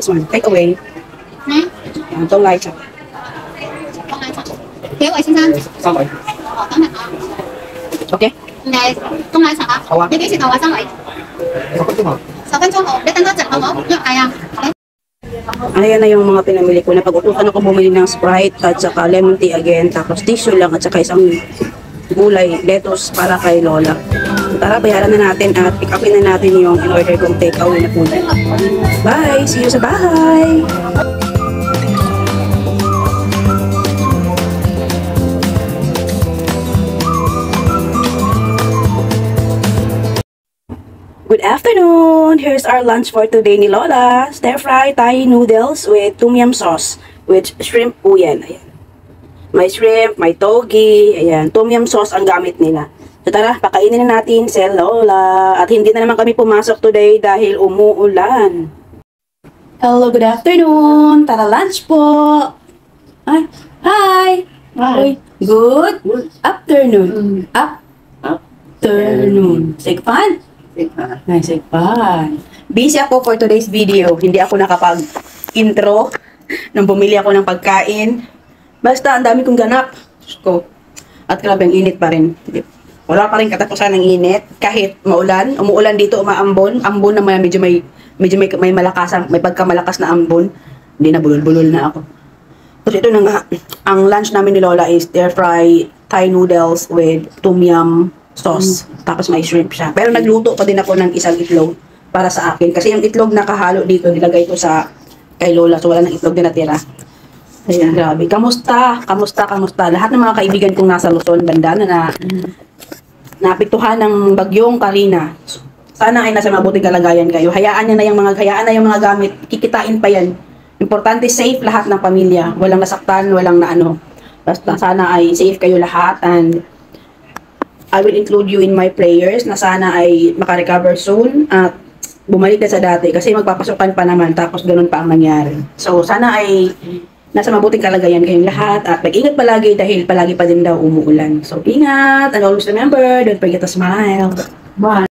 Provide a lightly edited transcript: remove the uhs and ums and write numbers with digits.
this one? Take away. Don't like it. Thiếu rồi xin sang. Xong rồi. Tóm lại. Ok. Này, không lại sao? Hậu à? Đi biết xin hậu à sao vậy? 10 分鐘後，你等多陣好冇？因為係啊。Ayan na yung mga pinamili ko. Napag-utusan ako bumili ng Sprite at saka lemon tea again. Tapos tissue lang at saka isang gulay, lettuce para kay Lola. Tara, bayaran na natin at pick upin na natin yung in-order kong takeaway na food. Bye! See you sa bahay! Good afternoon! Here's our lunch for today ni Lola. Stir-fry Thai noodles with tom yum sauce with shrimp po yan. Ayan. May shrimp, may togi, ayan. Tom yum sauce ang gamit nila. So tara, pakainin na natin si Lola. At hindi na naman kami pumasok today dahil umuulan. Hello, good afternoon! Tara, lunch po! Ay, hi! Hi! Good afternoon! Afternoon. Say fun? Nice, fun. Busy ako for today's video. Hindi ako nakapag-intro nang bumili ako ng pagkain. Basta, ang dami kong ganap. Ko. At grabe, ang init pa rin. Wala pa rin katapusan ng init. Kahit maulan. Umuulan dito, umaambon. Ambon na medyo may malakasan, may pagkamalakas na ambon. Hindi na, bulol-bulol na ako. Tapos ito na nga, ang lunch namin ni Lola is stir-fry Thai noodles with tom yum sauce. Tapos may shrimp siya. Pero nagluto pa din ako ng isang itlog para sa akin. Kasi yung itlog na kahalo dito, nilagay ko sa kay Lola. So wala ng itlog din natira. Ayan, grabe. Kamusta? Lahat ng mga kaibigan kong nasa Luzon, banda na naapektuhan ng bagyong Karina. Sana ay nasa mabuting kalagayan kayo. Hayaan na yung mga gamit. Kikitain pa yan. Importante, safe lahat ng pamilya. Walang nasaktan, walang na ano. Basta sana ay safe kayo lahat, and I will include you in my prayers na sana ay makarecover soon at bumalik na sa dati kasi magpapasukan pa naman tapos ganun pa ang nangyari. So sana ay nasa mabuting kalagayan kayong lahat at mag-ingat palagi dahil palagi pa din daw umuulan. So ingat and always remember, don't forget to smile. Bye!